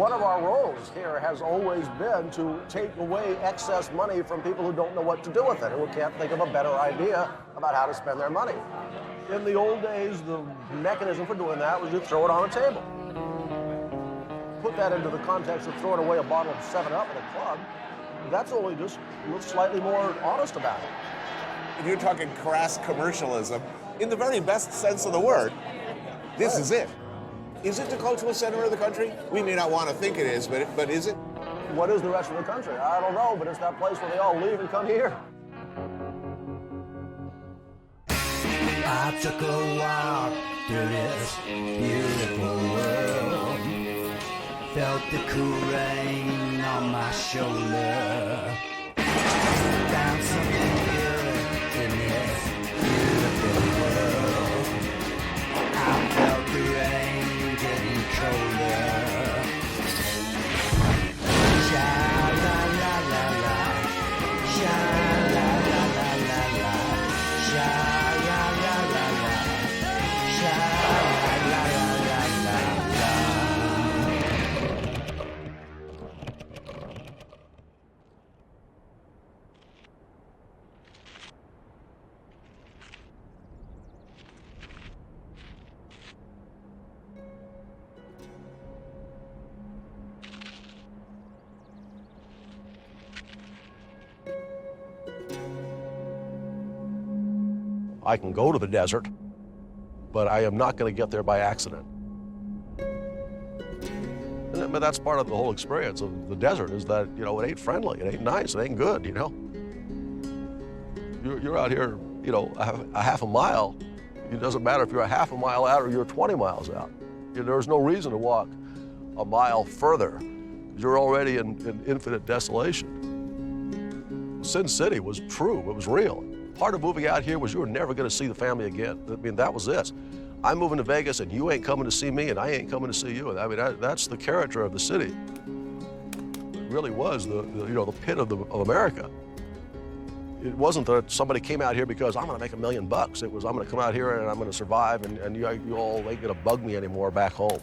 one of our roles here has always been to take away excess money from people who don't know what to do with it, who can't think of a better idea about how to spend their money. In the old days, the mechanism for doing that was to throw it on a table. Put that into the context of throwing away a bottle of 7-Up at a club, that's only just slightly more honest about it. If you're talking crass commercialism, in the very best sense of the word, this is it. Is it the cultural center of the country? We may not want to think it is, but is it? What is the rest of the country? I don't know, but it's that place where they all leave and come here. I took a walk through this beautiful world. Felt the cool rain on my shoulder. Found something good in this beautiful world. I felt the rain getting colder. Sha la la la la, sha la la la la la, sha la la la la, sha la la la la la. I can go to the desert, but I am not going to get there by accident. But that's part of the whole experience of the desert is that, you know, it ain't friendly, it ain't nice, it ain't good, you know? You're out here, you know, a half a mile. It doesn't matter if you're a half a mile out or you're 20 miles out. There's no reason to walk a mile further. You're already in infinite desolation. Sin City was true, it was real. Part of moving out here was you were never going to see the family again. I mean, that was this. I'm moving to Vegas and you ain't coming to see me and I ain't coming to see you. I mean, that's the character of the city. It really was the you know, the pit of America. It wasn't that somebody came out here because I'm going to make $1 million. It was I'm going to come out here and I'm going to survive and you all ain't going to bug me anymore back home.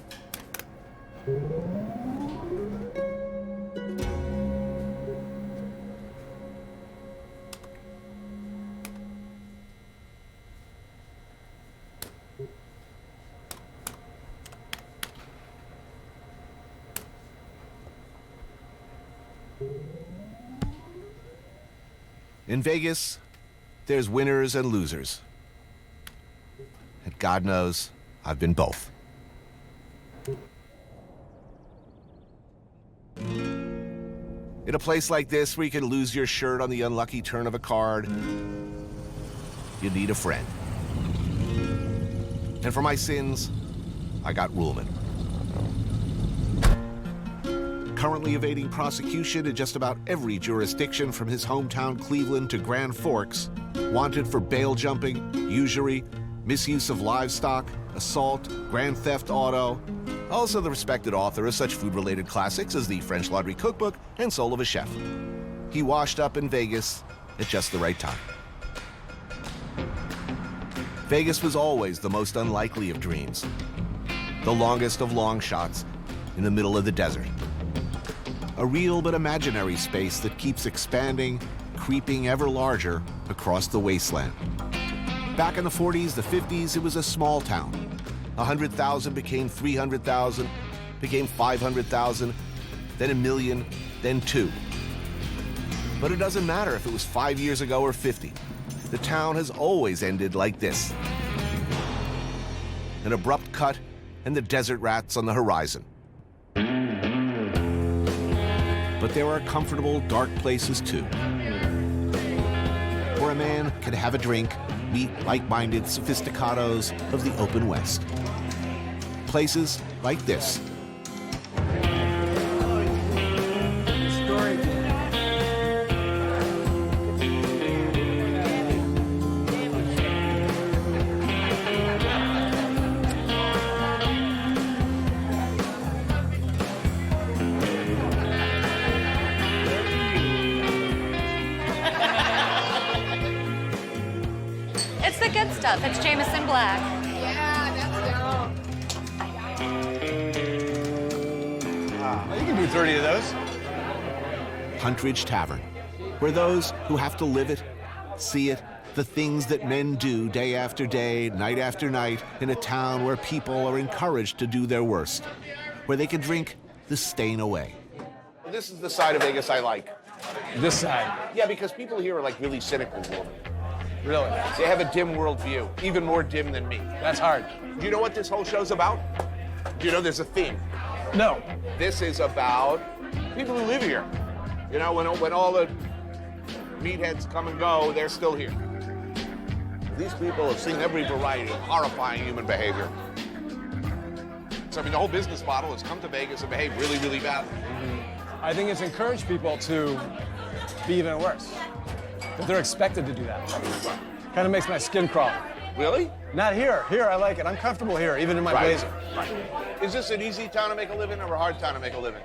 In Vegas, there's winners and losers. And God knows, I've been both. In a place like this where you can lose your shirt on the unlucky turn of a card, you need a friend. And for my sins, I got Ruhlman. Currently evading prosecution in just about every jurisdiction from his hometown Cleveland to Grand Forks, wanted for bail jumping, usury, misuse of livestock, assault, grand theft auto. Also the respected author of such food-related classics as the French Laundry Cookbook and Soul of a Chef. He washed up in Vegas at just the right time. Vegas was always the most unlikely of dreams, the longest of long shots in the middle of the desert. A real but imaginary space that keeps expanding, creeping ever larger across the wasteland. Back in the 40s, the 50s, it was a small town. 100,000 became 300,000, became 500,000, then 1 million, then 2. But it doesn't matter if it was 5 years ago or 50. The town has always ended like this. An abrupt cut and the desert rats on the horizon. But there are comfortable, dark places, too. Where a man can have a drink, meet like-minded sophisticados of the open West. Places like this. It's the good stuff. It's Jameson Black. Yeah, that's dope. You can do 30 of those. Huntridge Tavern, where those who have to live it, see it, the things that men do day after day, night after night, in a town where people are encouraged to do their worst, where they can drink the stain away. This is the side of Vegas I like. This side. Yeah, because people here are like really cynical. Really? They have a dim worldview, even more dim than me. That's hard. Do you know what this whole show's about? Do you know there's a theme? No. This is about people who live here. You know, when all the meatheads come and go, they're still here. These people have seen every variety of horrifying human behavior. So, I mean, the whole business model is come to Vegas and behave really, really badly. I think it's encouraged people to be even worse. But they're expected to do that. Kind of makes my skin crawl. Really? Not here. Here, I like it. I'm comfortable here, even in my blazer. Right. Is this an easy town to make a living or a hard town to make a living?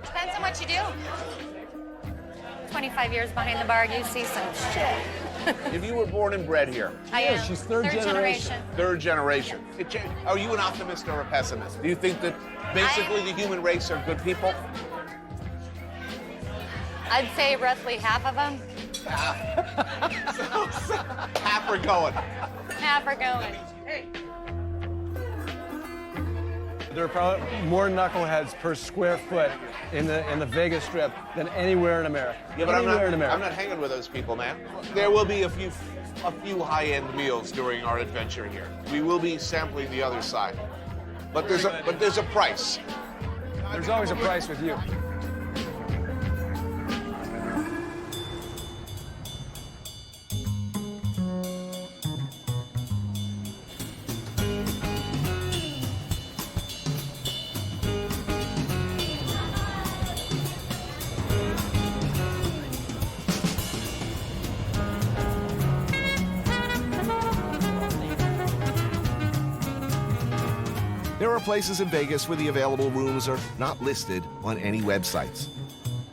Depends on what you do. 25 years behind the bar, you see some shit. If you were born and bred here, I am. She's third generation. third generation, are you an optimist or a pessimist? Do you think that basically the human race are good people? I'd say roughly half of them. Half are going. Half are going. There are probably more knuckleheads per square foot in the Vegas Strip than anywhere in America. Yeah, but anywhere in I'm America. not hanging with those people, man. There will be a few high-end meals during our adventure here. We will be sampling the other side, but there's a price. There's always a price with you. There are places in Vegas where the available rooms are not listed on any websites.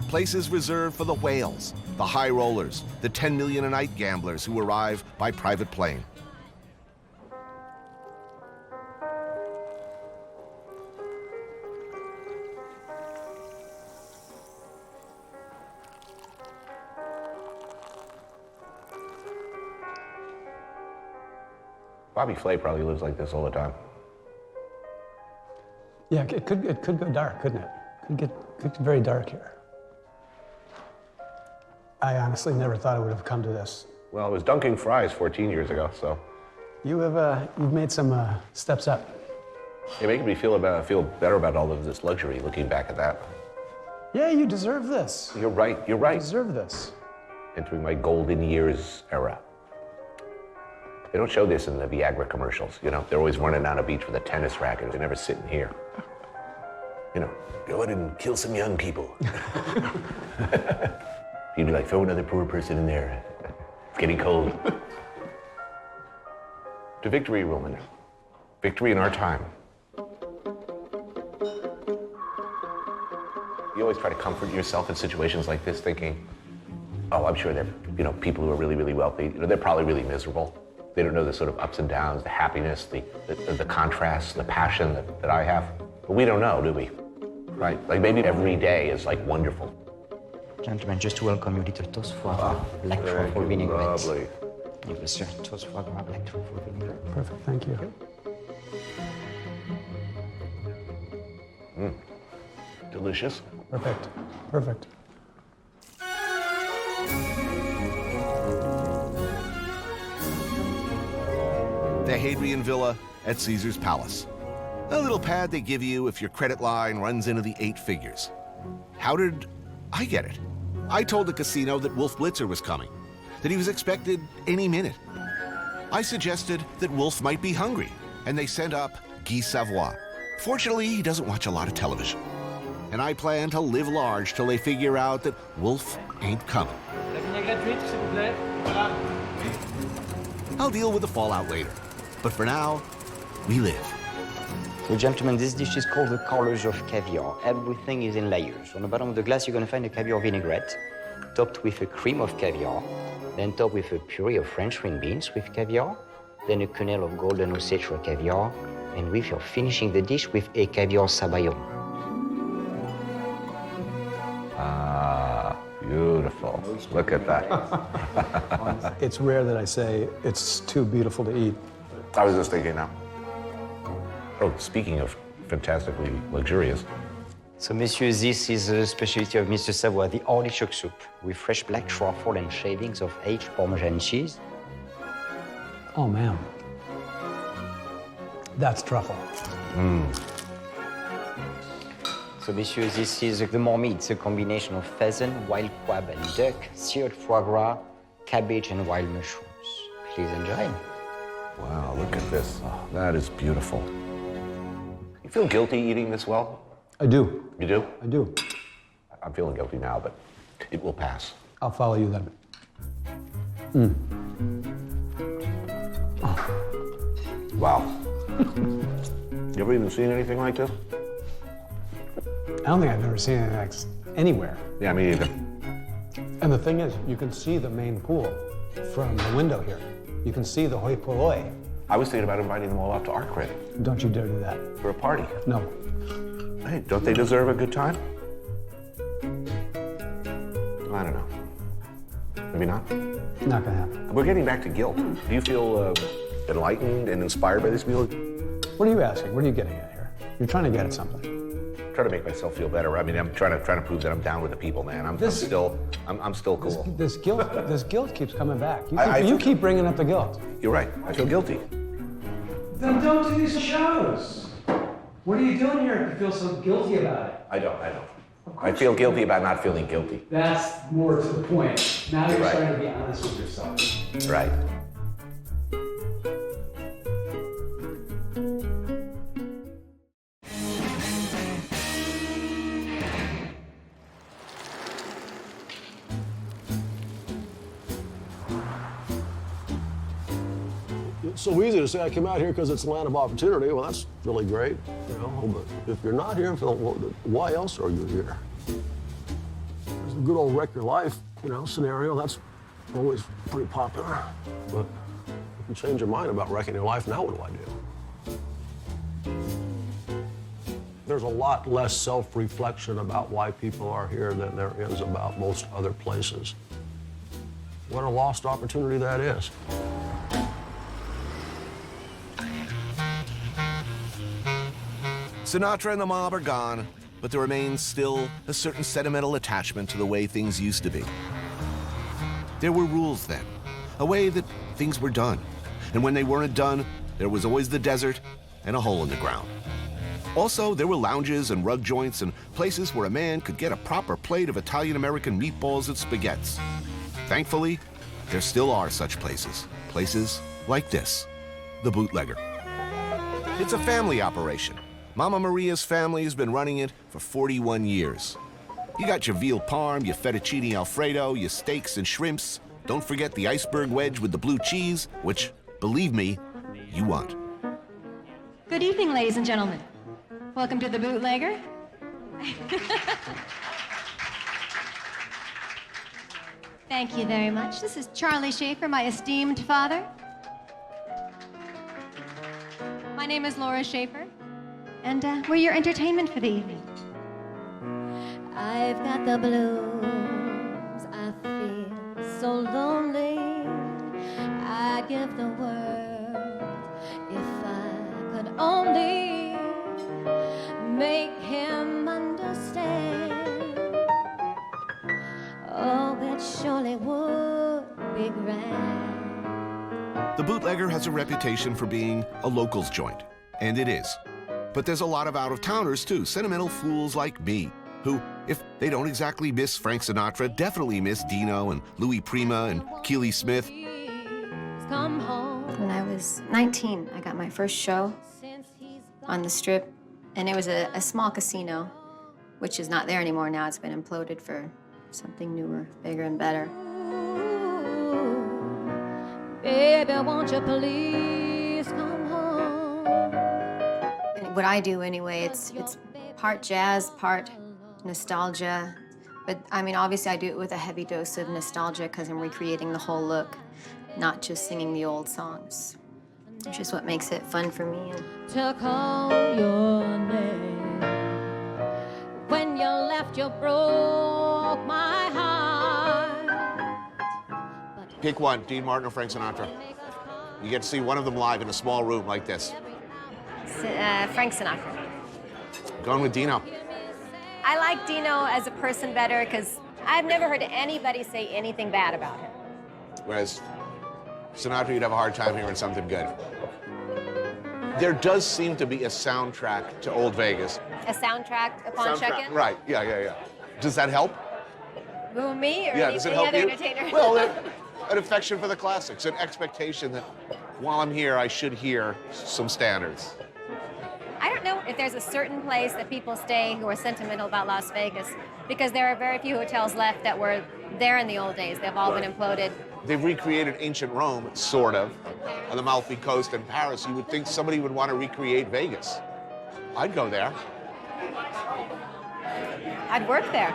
Places reserved for the whales, the high rollers, the 10 million a night gamblers who arrive by private plane. Bobby Flay probably lives like this all the time. Yeah, it could go dark, couldn't it? Could get very dark here. I honestly never thought it would have come to this. Well, it was dunking fries 14 years ago, so. You've made some steps up. You're making me feel better about all of this luxury, looking back at that. Yeah, you deserve this. You're right. You deserve this. Entering my golden years era. They don't show this in the Viagra commercials, you know? They're always running down a beach with a tennis racket. They're never sitting here. You know, go out and kill some young people. You'd be like, throw another poor person in there. It's getting cold. To victory, Ruhlman. Victory in our time. You always try to comfort yourself in situations like this, thinking, oh, I'm sure there are, people who are really, really wealthy. They're probably really miserable. They don't know the sort of ups and downs, the happiness, the contrast, the passion that I have. But we don't know, do we? Right? Like maybe every day is like wonderful. Gentlemen, just to welcome you, little toast foie gras, black truffle vinaigrette. Lovely. Yes, sir. Toast foie gras, black truffle vinaigrette. Perfect, thank you. Delicious. Perfect, perfect. The Hadrian Villa at Caesar's Palace. A little pad they give you if your credit line runs into the 8 figures. How did I get it? I told the casino that Wolf Blitzer was coming, that he was expected any minute. I suggested that Wolf might be hungry, and they sent up Guy Savoy. Fortunately, he doesn't watch a lot of television. And I plan to live large till they figure out that Wolf ain't coming. I'll deal with the fallout later. But for now, we live. So, gentlemen, this dish is called the colors of caviar. Everything is in layers. On the bottom of the glass, you're going to find a caviar vinaigrette, topped with a cream of caviar, then topped with a puree of French green beans with caviar, then a quenelle of golden Ossetra caviar, and with you're finishing the dish with a caviar sabayon. Look at that. It's rare that I say it's too beautiful to eat. I was just thinking now. Oh, speaking of fantastically luxurious. So, monsieur, this is the specialty of Mr. Savoy, the artichoke soup, with fresh black truffle and shavings of aged Parmesan cheese. Oh, man. That's truffle. So, monsieur, this is the marmite. It's a combination of pheasant, wild crab, and duck, seared foie gras, cabbage, and wild mushrooms. Please enjoy. Wow, look at this. Oh, that is beautiful. You feel guilty eating this well? I do. You do? I do. I'm feeling guilty now, but it will pass. I'll follow you then. Wow. You ever even seen anything like this? I don't think I've ever seen anything like this anywhere. Yeah, me either. And the thing is, you can see the main pool from the window here. You can see the hoi polloi. I was thinking about inviting them all out to our crib Don't you dare do that. for a party. No. Hey, don't they deserve a good time? I don't know. Maybe not. Not gonna happen. We're getting back to guilt. Do you feel enlightened and inspired by this meal? What are you asking? What are you getting at here? You're trying to get at something. I'm trying to make myself feel better. I mean, I'm trying to prove that I'm down with the people, man. I'm still cool. This guilt keeps coming back. I You keep bringing up the guilt. You're right. I feel guilty. Then don't do these shows. What are you doing here if you feel so guilty about it? I don't. I feel guilty about not feeling guilty. That's more to the point. Now you're Right. trying to be honest with yourself. Right. It's so easy to say I came out here because it's a land of opportunity. Well, that's really great, you know. But if you're not here, why else are you here? There's the good old wreck your life, you know, scenario. That's always pretty popular. But if you change your mind about wrecking your life, now what do I do? There's a lot less self-reflection about why people are here than there is about most other places. What a lost opportunity that is. Sinatra and the mob are gone, but there remains still a certain sentimental attachment to the way things used to be. There were rules then, a way that things were done. And when they weren't done, there was always the desert and a hole in the ground. Also, there were lounges and rug joints and places where a man could get a proper plate of Italian-American meatballs and spaghettis. Thankfully, there still are such places. Places like this, the Bootlegger. It's a family operation. Mama Maria's family has been running it for 41 years. You got your veal parm, your fettuccine alfredo, your steaks and shrimps. Don't forget the iceberg wedge with the blue cheese, which, believe me, you want. Good evening, ladies and gentlemen. Welcome to the Bootlegger. Thank you very much. This is Charlie Schaefer, my esteemed father. My name is Laura Schaefer, and we're your entertainment for the evening. I've got the blues, I feel so lonely. I'd give the world if I could only make him understand. Oh, it surely would be grand. The Bootlegger has a reputation for being a locals joint, and it is. But there's a lot of out-of-towners, too, sentimental fools like me, who, if they don't exactly miss Frank Sinatra, definitely miss Dino and Louis Prima and Keely Smith. Come home. When I was 19, I got my first show on the Strip, and it was a small casino, which is not there anymore now. It's been imploded for something newer, bigger, and better. Baby, won't you please come home? And what I do anyway, it's part jazz, part nostalgia. But I mean, obviously I do it with a heavy dose of nostalgia because I'm recreating the whole look, not just singing the old songs, which is what makes it fun for me. To call your name. When you left, you broke my heart. Pick one, Dean Martin or Frank Sinatra. You get to see one of them live in a small room like this. Frank Sinatra. Going with Dino. I like Dino as a person better because I've never heard anybody say anything bad about him. Whereas Sinatra, you'd have a hard time hearing something good. There does seem to be a soundtrack to Old Vegas. A soundtrack upon check-in? Right, yeah. Does that help? Who, me or Yeah, does it any help other you? entertainer? Well, an affection for the classics, an expectation that while I'm here, I should hear some standards. I don't know if there's a certain place that people stay who are sentimental about Las Vegas, because there are very few hotels left that were there in the old days. They've all been imploded. They've recreated ancient Rome, sort of, on the Amalfi Coast in Paris. You would think somebody would want to recreate Vegas. I'd go there. I'd work there.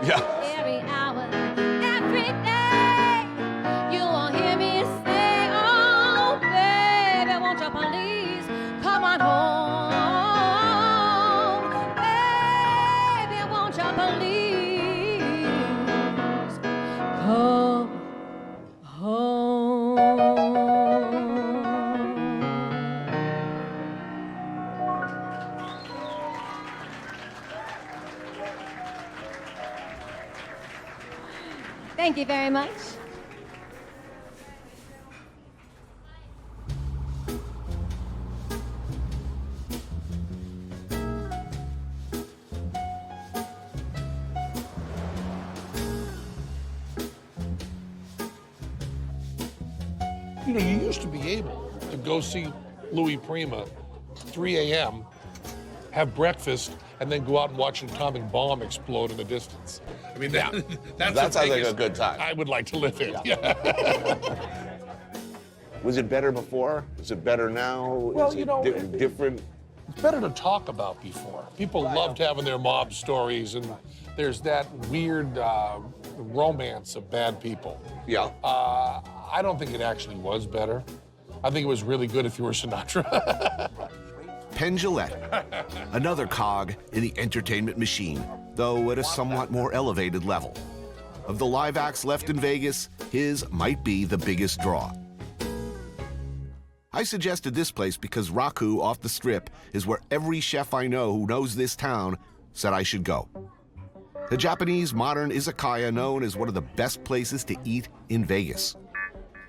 Yeah. Every hour, every day, you won't hear me say, oh, baby, won't you please come on home? Baby, won't you please come home? Thank you very much. You know, you used to be able to go see Louis Prima 3 a.m., have breakfast, and then go out and watch an atomic bomb explode in the distance. I mean, that That sounds like Vegas a good time. I would like to live in. Was it better before? Is it better now? Well, Is you it know, different? It's better to talk about before. People loved having their mob stories, and there's that weird romance of bad people. Yeah. I don't think it actually was better. I think it was really good if you were Sinatra. Penn Jillet, another cog in the entertainment machine, though at a somewhat more elevated level. Of the live acts left in Vegas, his might be the biggest draw. I suggested this place because Raku off the Strip is where every chef I know who knows this town said I should go. The Japanese modern izakaya known as one of the best places to eat in Vegas.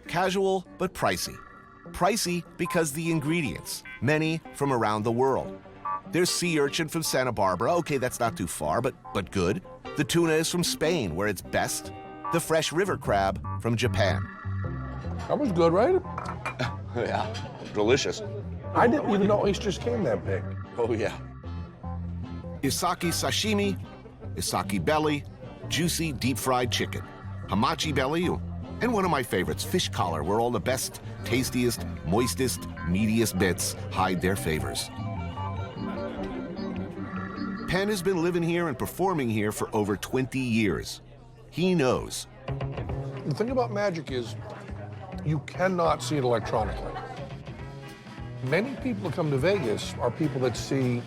Casual, but pricey. Pricey because the ingredients, many from around the world. There's sea urchin from Santa Barbara. Okay, that's not too far, but good. The tuna is from Spain, where it's best. The fresh river crab from Japan. That was good, right? Yeah, delicious. I didn't even know oysters came that big. Oh, yeah. Isaki sashimi, isaki belly, juicy deep-fried chicken, hamachi belly, and one of my favorites, fish collar, where all the best, tastiest, moistest, meatiest bits hide their favors. Penn has been living here and performing here for over 20 years. He knows. The thing about magic is you cannot see it electronically. Many people who come to Vegas are people that see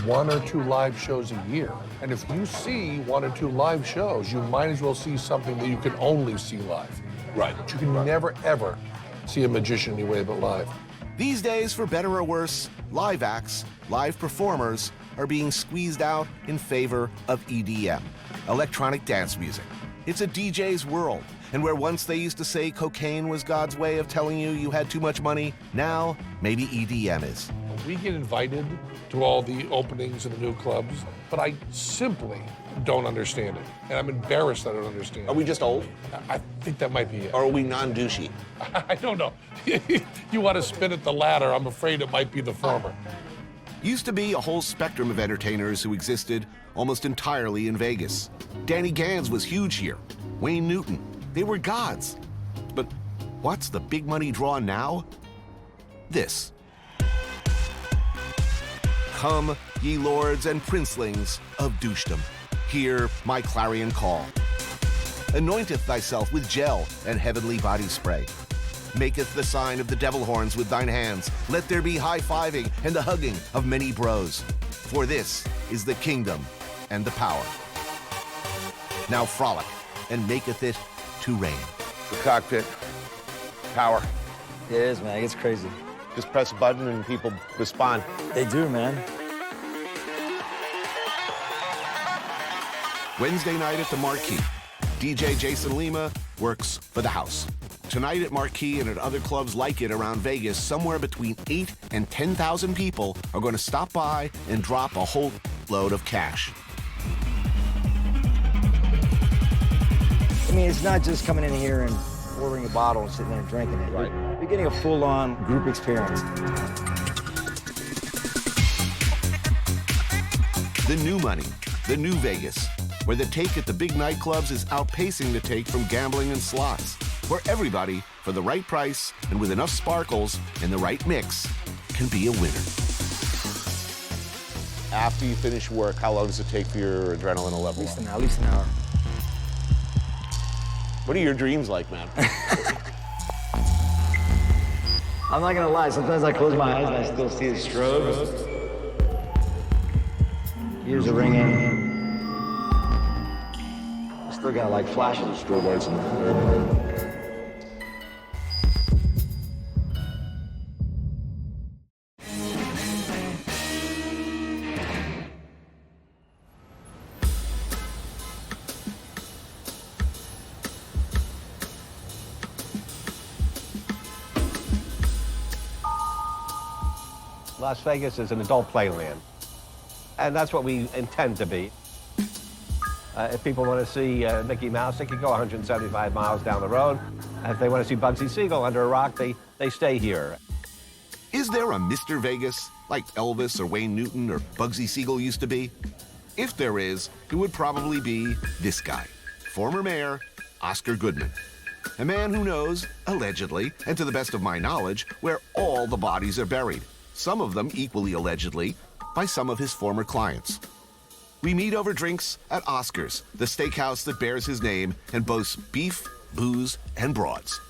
1 or 2 live shows a year. And if you see 1 or 2 live shows, you might as well see something that you can only see live. Right. But you can never, ever see a magician anyway but live. These days, for better or worse, live acts, live performers, are being squeezed out in favor of EDM, electronic dance music. It's a DJ's world, and where once they used to say cocaine was God's way of telling you you had too much money, now maybe EDM is. We get invited to all the openings in the new clubs, but I simply don't understand it. And I'm embarrassed I don't understand it. Are we just old? I think that might be it. Or are we non-douchey? I don't know. You want to spin at the latter, I'm afraid it might be the former. Used to be a whole spectrum of entertainers who existed almost entirely in Vegas. Danny Gans was huge here. Wayne Newton. They were gods. But what's the big money draw now? This. Come, ye lords and princelings of douchedom. Hear my clarion call. Anointeth thyself with gel and heavenly body spray. Maketh the sign of the devil horns with thine hands. Let there be high-fiving and the hugging of many bros. For this is the kingdom and the power. Now frolic and maketh it to reign. The cockpit. Power. It is, man. It gets crazy. Just press a button and people respond. They do, man. Wednesday night at the Marquee. DJ Jason Lima works for the house. Tonight at Marquee and at other clubs like it around Vegas, somewhere between 8,000 and 10,000 people are going to stop by and drop a whole load of cash. I mean, it's not just coming in here and ordering a bottle and sitting there and drinking it. Right. You're getting a full-on group experience. The new money, the new Vegas, where the take at the big nightclubs is outpacing the take from gambling and slots, where everybody, for the right price and with enough sparkles and the right mix, can be a winner. After you finish work, how long does it take for your adrenaline to level up? At least an hour. What are your dreams like, man? I'm not gonna lie, sometimes I close my eyes and I still see the strobes. Ears are ringing. I still got like flashing strobe lights in the Las Vegas is an adult playland, and that's what we intend to be. If people want to see Mickey Mouse, they can go 175 miles down the road. If they want to see Bugsy Siegel under a rock, they stay here. Is there a Mr. Vegas, like Elvis or Wayne Newton or Bugsy Siegel used to be? If there is, it would probably be this guy, former mayor Oscar Goodman. A man who knows, allegedly, and to the best of my knowledge, where all the bodies are buried. Some of them equally allegedly by some of his former clients. We meet over drinks at Oscar's, the steakhouse that bears his name and boasts beef, booze, and broads.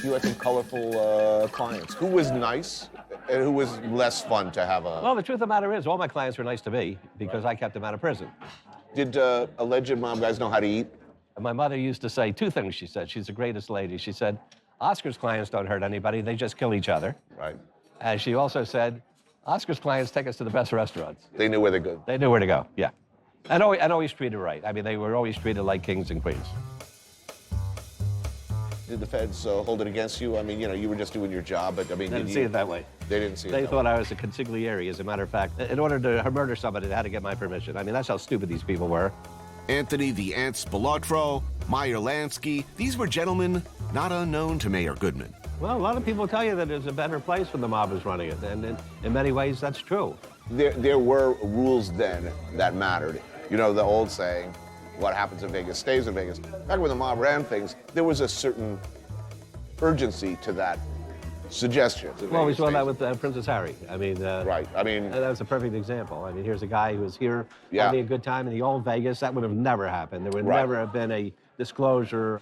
You had some colorful clients. Who was nice and who was less fun to have a... Well, the truth of the matter is, all my clients were nice to me because I kept them out of prison. Did alleged mob guys know how to eat? And my mother used to say two things, she said. She's the greatest lady. She said, Oscar's clients don't hurt anybody, they just kill each other. Right. And she also said, Oscar's clients take us to the best restaurants. They knew where to go. They knew where to go, yeah. And always treated right. I mean, they were always treated like kings and queens. Did the feds hold it against you? I mean, you know, you were just doing your job, but I mean, They didn't see it that way. They didn't see it They that thought way. I was a consigliere, as a matter of fact. In order to murder somebody, they had to get my permission. I mean, that's how stupid these people were. Anthony the Ant Spilotro, Meyer Lansky, these were gentlemen not unknown to Mayor Goodman. Well, a lot of people tell you that it's a better place when the mob was running it, and in many ways, that's true. There were rules then that mattered. You know, the old saying, what happens in Vegas stays in Vegas. Back when the mob ran things, there was a certain urgency to that suggestion. Well, we saw that with Princess Harry. I mean, right. I mean, that was a perfect example. I mean, here's a guy who was here Yeah. having a good time in the old Vegas. That would have never happened. There would Right. never have been a disclosure.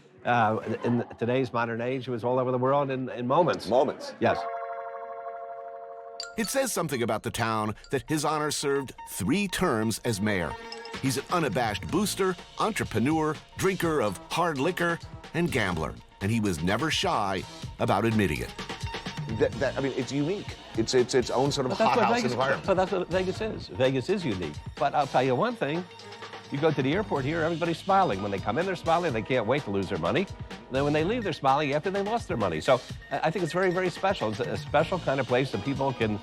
In today's modern age, it was all over the world in moments. Moments. Yes. It says something about the town that His Honor served 3 terms as mayor. He's an unabashed booster, entrepreneur, drinker of hard liquor, and gambler. And he was never shy about admitting it. I mean, it's unique. It's its own sort of hothouse environment. But that's what Vegas is. Vegas is unique. But I'll tell you one thing. You go to the airport here, everybody's smiling. When they come in, they're smiling. They can't wait to lose their money. And then when they leave, they're smiling after they lost their money. So I think it's very, very special. It's a special kind of place that people can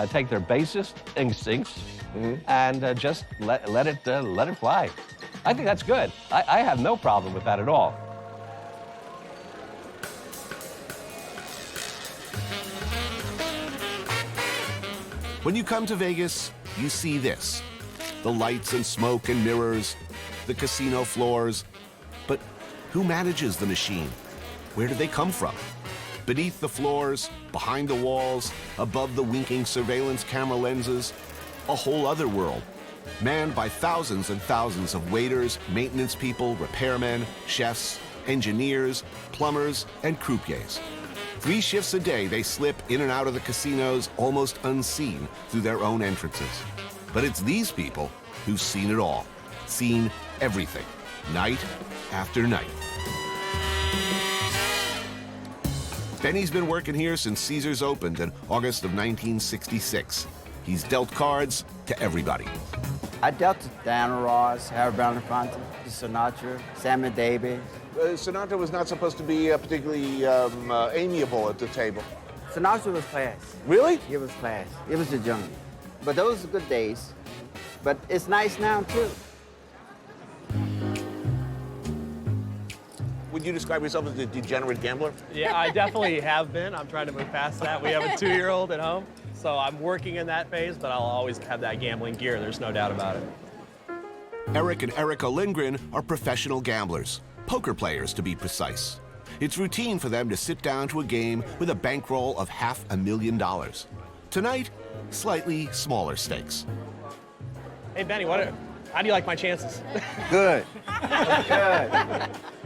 take their basest instincts and just let it fly. I think that's good. I have no problem with that at all. When you come to Vegas, you see this. The lights and smoke and mirrors, the casino floors. But who manages the machine? Where do they come from? Beneath the floors, behind the walls, above the winking surveillance camera lenses, a whole other world, manned by thousands and thousands of waiters, maintenance people, repairmen, chefs, engineers, plumbers, and croupiers. 3 shifts a day, they slip in and out of the casinos almost unseen through their own entrances. But it's these people who've seen it all, seen everything. night after night. Benny's been working here since Caesars opened in August of 1966. He's dealt cards to everybody. I dealt with Diana Ross, Harry Belafonte, Sinatra, Sammy Davis. Sinatra was not supposed to be particularly amiable at the table. Sinatra was class. Really? It was class. It was the jungle. But those were good days. But it's nice now, too. Would you describe yourself as a degenerate gambler? Yeah, I definitely have been. I'm trying to move past that. We have a 2-year-old at home, so I'm working in that phase, but I'll always have that gambling gear. There's no doubt about it. Eric and Erica Lindgren are professional gamblers, poker players to be precise. It's routine for them to sit down to a game with a bankroll of $500,000. Tonight, slightly smaller stakes. Hey, Benny, how do you like my chances? Good. Good.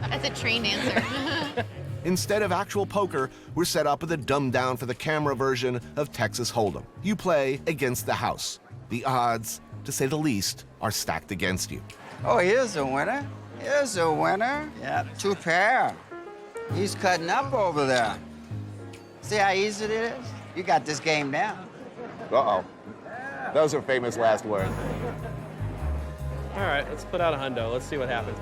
That's a trained answer. Instead of actual poker, we're set up with a dumbed-down for the camera version of Texas Hold'em. You play against the house. The odds, to say the least, are stacked against you. Oh, here's a winner. Here's a winner. Yeah, 2 pair. He's cutting up over there. See how easy it is? You got this game down. Uh-oh. Those are famous last words. All right, let's put out a hundo. Let's see what happens.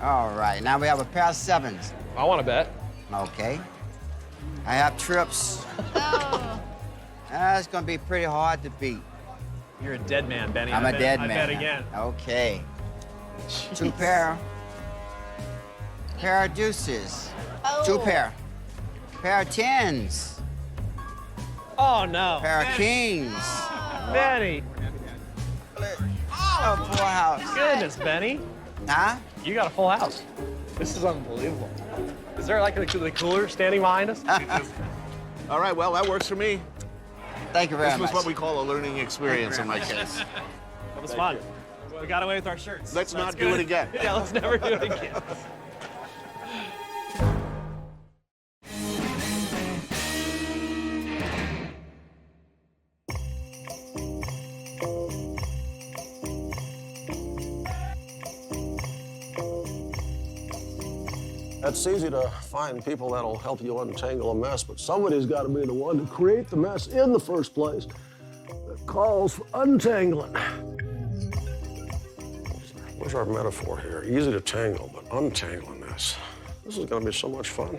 All right, now we have a pair of 7s. I want to bet. Okay. I have trips. Oh. That's gonna be pretty hard to beat. You're a dead man, Benny. I'm a dead man. I bet again. Okay. Jeez. 2 pair. Pair of deuces. Oh. 2 pair. Pair of 10s. Oh, no. Pair of kings. Benny. Oh, full house. Goodness, Benny. Huh? You got a full house. This is unbelievable. Is there like the cooler standing behind us? All right, well, that works for me. Thank you very much. This was what we call a learning experience in my case. That was fun. We got away with our shirts. Let's So not that's do good. it again. Yeah, let's never do it again. It's easy to find people that'll help you untangle a mess, but somebody's got to be the one to create the mess in the first place that calls for untangling. Where's our metaphor here? Easy to tangle, but untangling this. This is going to be so much fun.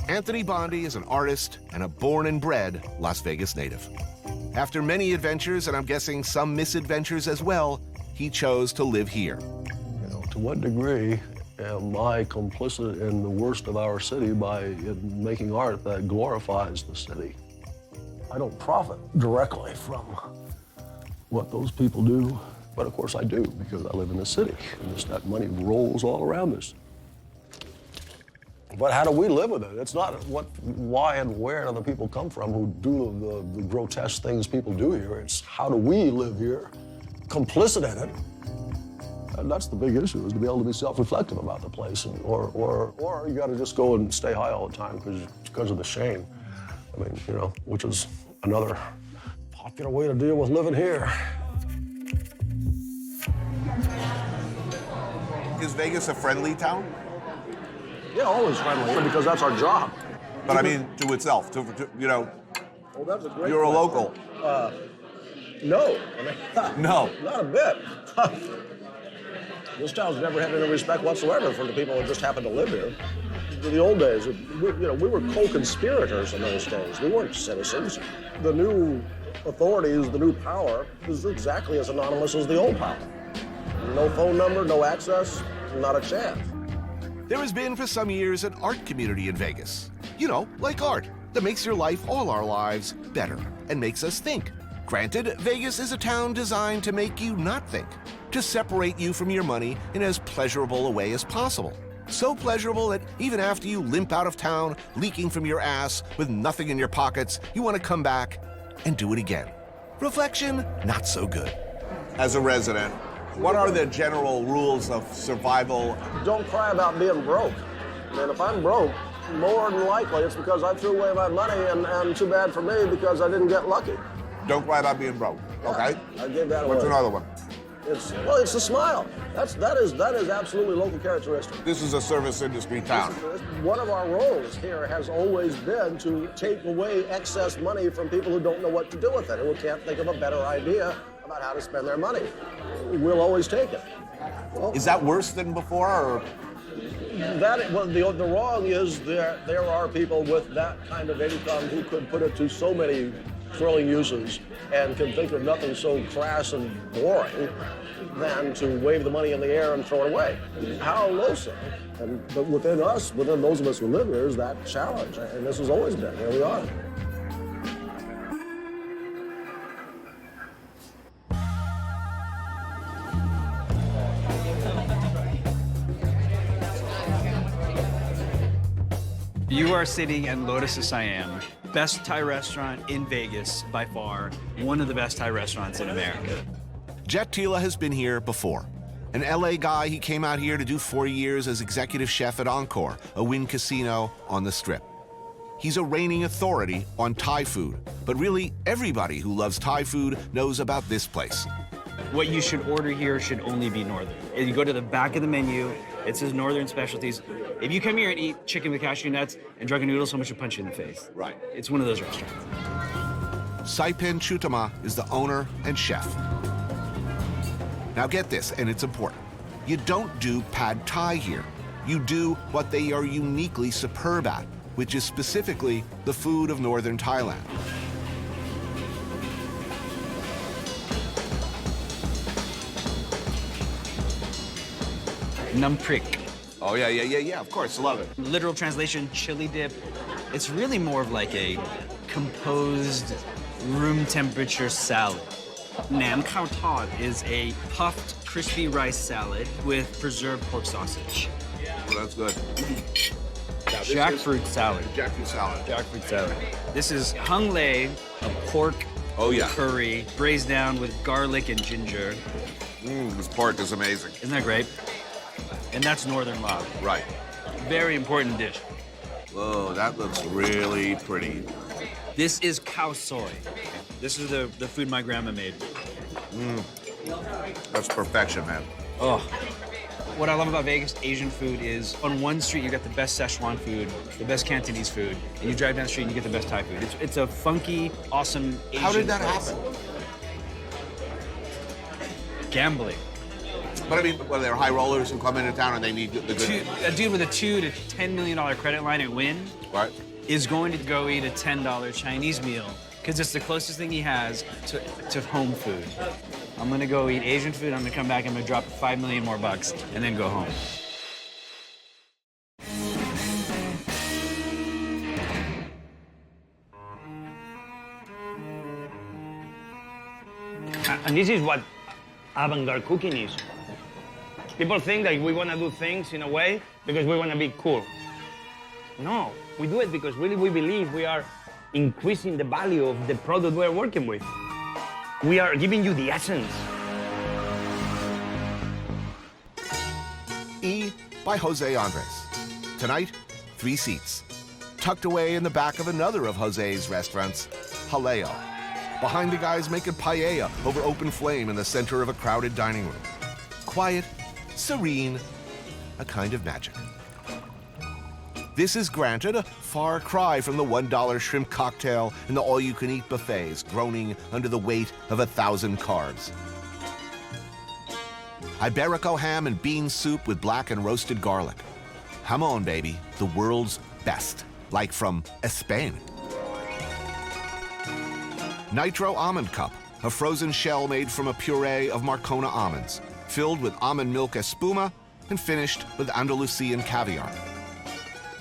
Anthony Bourdain is an artist and a born and bred Las Vegas native. After many adventures, and I'm guessing some misadventures as well, he chose to live here. You know, to what degree am I complicit in the worst of our city by making art that glorifies the city? I don't profit directly from what those people do, but of course I do because I live in the city and that money rolls all around us. But how do we live with it? It's not why and where other people come from who do the grotesque things people do here. It's how do we live here, complicit in it. And that's the big issue, is to be able to be self-reflective about the place, or you got to just go and stay high all the time because of the shame. I mean, you know, which is another popular way to deal with living here. Is Vegas a friendly town? Yeah, always friendly, because that's our job. But I mean, to itself, you know, Oh, that's a great you're a question. local. No, I mean, No. not a bit. This town's never had any respect whatsoever for the people who just happen to live here. In the old days, we were co-conspirators in those days. We weren't citizens. The new authorities, the new power, is exactly as anonymous as the old power. No phone number, no access, not a chance. There has been for some years an art community in Vegas. You know, like art, that makes your life, all our lives, better and makes us think. Granted, Vegas is a town designed to make you not think, to separate you from your money in as pleasurable a way as possible. So pleasurable that even after you limp out of town, leaking from your ass, with nothing in your pockets, you want to come back and do it again. Reflection, not so good. As a resident, what are the general rules of survival? Don't cry about being broke. I mean, if I'm broke, more than likely it's because I threw away my money, and too bad for me because I didn't get lucky. Don't cry about being broke, okay? I gave that away. What's another one? Well, it's the smile. That is absolutely local characteristic. This is a service industry town. One of our roles here has always been to take away excess money from people who don't know what to do with it and who can't think of a better idea about how to spend their money. We'll always take it. Is that worse than before, or? The wrong is there are people with that kind of income who could put it to so many thrilling uses and can think of nothing so crass and boring than to wave the money in the air and throw it away. How loathsome. But within those of us who live here, is that challenge. And this has always been. Here we are. You are sitting at Lotus of Siam, best Thai restaurant in Vegas by far, one of the best Thai restaurants in America. Jet Tila has been here before. An LA guy, he came out here to do 4 years as executive chef at Encore, a Wynn casino on the Strip. He's a reigning authority on Thai food, but really everybody who loves Thai food knows about this place. What you should order here should only be Northern. If you go to the back of the menu, it says Northern Specialties. If you come here and eat chicken with cashew nuts and drunken noodles, someone should punch you in the face. Right. It's one of those restaurants. Saipen Chutama is the owner and chef. Now get this, and it's important. You don't do pad Thai here. You do what they are uniquely superb at, which is specifically the food of northern Thailand. Num prik. Oh, yeah, of course, love it. Literal translation, chili dip. It's really more of like a composed, room temperature salad. Nam khao thot is a puffed, crispy rice salad with preserved pork sausage. Well, that's good. Jackfruit salad. Jackfruit salad. Jackfruit salad. This is hung lei, a pork curry, braised down with garlic and ginger. This pork is amazing. Isn't that great? And that's Northern log. Right. Very important dish. Whoa, that looks really pretty. This is khao soy. This is the food my grandma made. That's perfection, man. Oh. What I love about Vegas Asian food is on one street you got the best Szechuan food, the best Cantonese food, and you drive down the street and you get the best Thai food. It's a funky, awesome Asian How did that place. happen? Gambling. But I mean, well, they're high rollers who come into town and they need the good. A dude with a $2 to $10 million credit line at Wynn is going to go eat a $10 Chinese meal because it's the closest thing he has to home food. I'm gonna go eat Asian food, I'm gonna come back, I'm gonna drop $5 million more bucks, and then go home. And this is what avant-garde cooking is. People think that we want to do things in a way because we want to be cool. No, we do it because really we believe we are increasing the value of the product we're working with. We are giving you the essence. E by Jose Andres. Tonight, 3 seats. Tucked away in the back of another of Jose's restaurants, Jaleo. Behind the guys making paella over open flame in the center of a crowded dining room. Quiet, serene, a kind of magic. This is granted a far cry from the $1 shrimp cocktail and the all-you-can-eat buffets groaning under the weight of 1,000 carbs. Iberico ham and bean soup with black and roasted garlic. Jamon, baby, the world's best, like from Spain. Nitro Almond Cup, a frozen shell made from a puree of Marcona almonds, filled with almond milk espuma and finished with Andalusian caviar.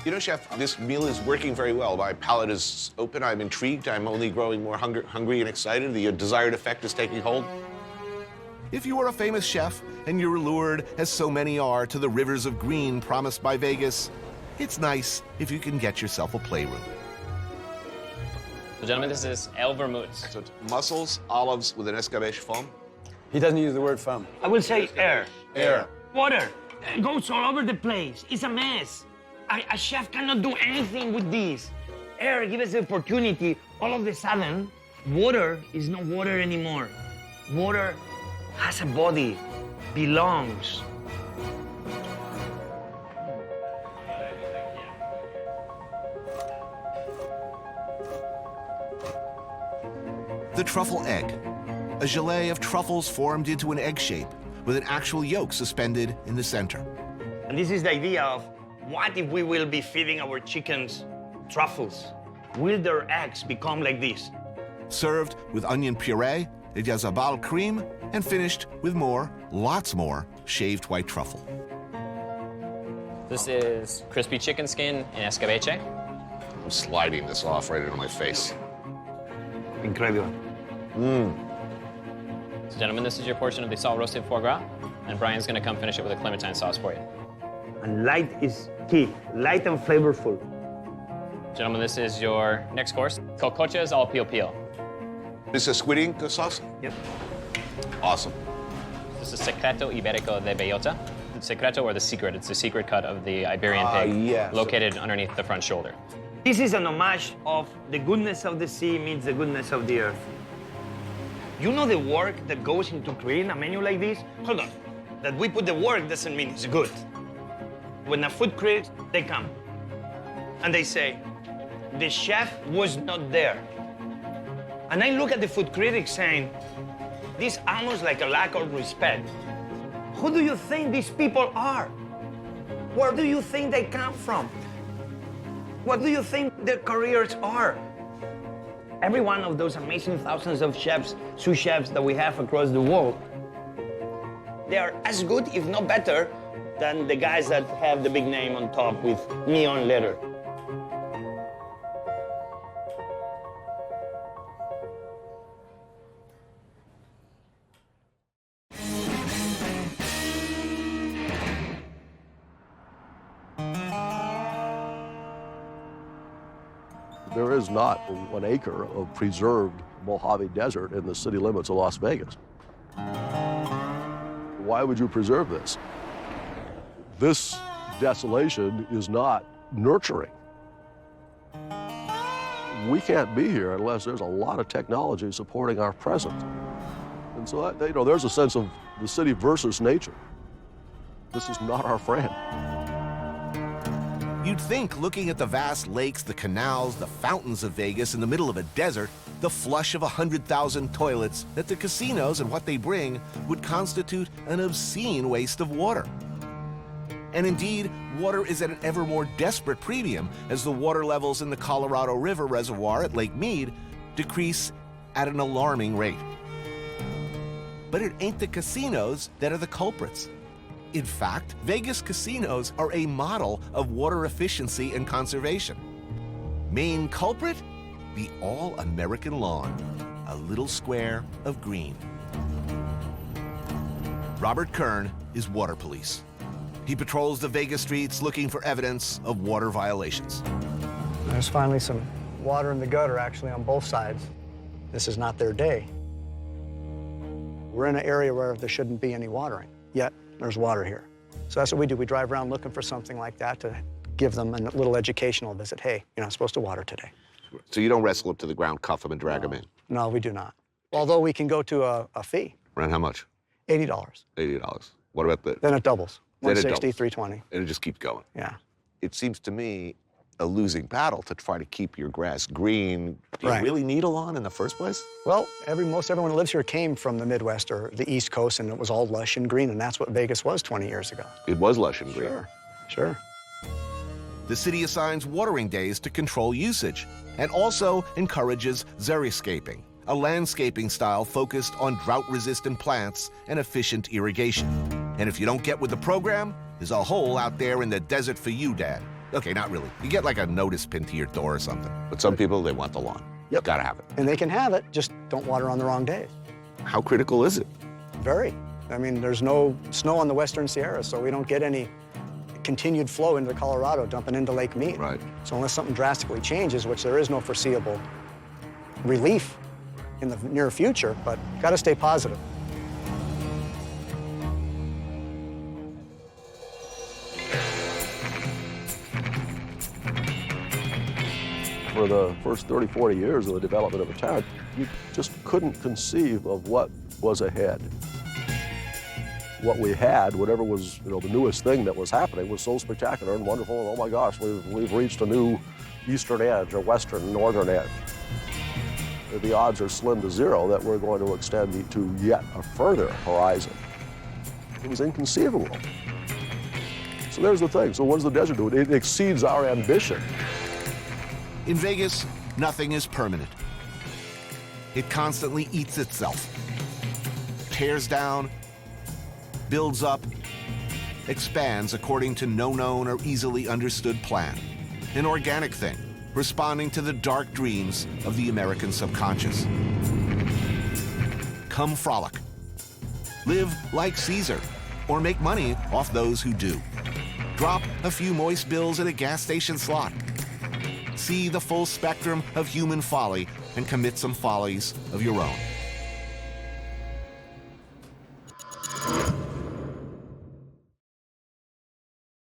You know, Chef, this meal is working very well. My palate is open. I'm intrigued. I'm only growing more hungry and excited. The desired effect is taking hold. If you are a famous chef and you're lured, as so many are, to the rivers of green promised by Vegas, it's nice if you can get yourself a playroom. So, gentlemen, this is El Vermouth. So it's mussels, olives with an escabeche foam. He doesn't use the word foam. I will say air. Air. Water. It goes all over the place. It's a mess. A chef cannot do anything with this. Air gives us the opportunity. All of a sudden, water is not water anymore. Water has a body, belongs. The truffle egg, a gelée of truffles formed into an egg shape with an actual yolk suspended in the center. And this is the idea of what if we will be feeding our chickens truffles? Will their eggs become like this? Served with onion puree, yazabal cream, and finished with more, lots more, shaved white truffle. This is crispy chicken skin in escabeche. I'm sliding this off right into my face. Incredible. So gentlemen, this is your portion of the salt roasted foie gras, and Brian's gonna come finish it with a clementine sauce for you. And light is key, light and flavorful. Gentlemen, this is your next course. Cocochas al pio pio. This is a squid ink sauce? Yep. Awesome. This is Secreto Iberico de Bellota. The secreto, or the secret, it's the secret cut of the Iberian pig, yes. located underneath the front shoulder. This is an homage of the goodness of the sea meets the goodness of the earth. You know the work that goes into creating a menu like this? Hold on. That we put the work doesn't mean it's good. When a food critic, they come and they say, the chef was not there. And I look at the food critic saying, this is almost like a lack of respect. Who do you think these people are? Where do you think they come from? What do you think their careers are? Every one of those amazing thousands of chefs, sous chefs that we have across the world, they are as good, if not better, than the guys that have the big name on top with neon letter. There is not 1 acre of preserved Mojave Desert in the city limits of Las Vegas. Why would you preserve this? This desolation is not nurturing. We can't be here unless there's a lot of technology supporting our present. And so, there's a sense of the city versus nature. This is not our friend. You'd think, looking at the vast lakes, the canals, the fountains of Vegas in the middle of a desert, the flush of 100,000 toilets, that the casinos and what they bring would constitute an obscene waste of water. And indeed, water is at an ever more desperate premium as the water levels in the Colorado River Reservoir at Lake Mead decrease at an alarming rate. But it ain't the casinos that are the culprits. In fact, Vegas casinos are a model of water efficiency and conservation. Main culprit? The all-American lawn, a little square of green. Robert Kern is water police. He patrols the Vegas streets looking for evidence of water violations. There's finally some water in the gutter, actually, on both sides. This is not their day. We're in an area where there shouldn't be any watering, yet there's water here. So that's what we do. We drive around looking for something like that to give them a little educational visit. Hey, you're not supposed to water today. So you don't wrestle them to the ground, cuff them, and drag them in? No, we do not. Although we can go to a fee. Around how much? $80. $80. What about the... Then it doubles. Then it 160, doubles. 320. And it just keeps going. Yeah. It seems to me a losing battle to try to keep your grass green. Do you Right. really need a lawn in the first place? Well, most everyone who lives here came from the Midwest or the East Coast, and it was all lush and green, and that's what Vegas was 20 years ago. It was lush and green. Sure, sure. The city assigns watering days to control usage and also encourages xeriscaping, a landscaping style focused on drought-resistant plants and efficient irrigation. And if you don't get with the program, there's a hole out there in the desert for you, Dad. Okay, not really. You get like a notice pinned to your door or something. But some people, they want the lawn. Yep. Gotta have it. And they can have it, just don't water on the wrong days. How critical is it? Very. I mean, there's no snow on the Western Sierra, so we don't get any continued flow into Colorado dumping into Lake Mead. Right. So unless something drastically changes, which there is no foreseeable relief in the near future, but gotta stay positive. For the first 30, 40 years of the development of a town, you just couldn't conceive of what was ahead. what we had, whatever was the newest thing that was happening, was so spectacular and wonderful. And oh my gosh, we've reached a new eastern edge or western, northern edge. The odds are slim to zero that we're going to extend to yet a further horizon. It was inconceivable. So there's the thing. So what does the desert do? It exceeds our ambition. In Vegas, nothing is permanent. It constantly eats itself, tears down, builds up, expands according to no known or easily understood plan. An organic thing, responding to the dark dreams of the American subconscious. Come frolic. Live like Caesar, or make money off those who do. Drop a few moist bills at a gas station slot. See the full spectrum of human folly and commit some follies of your own.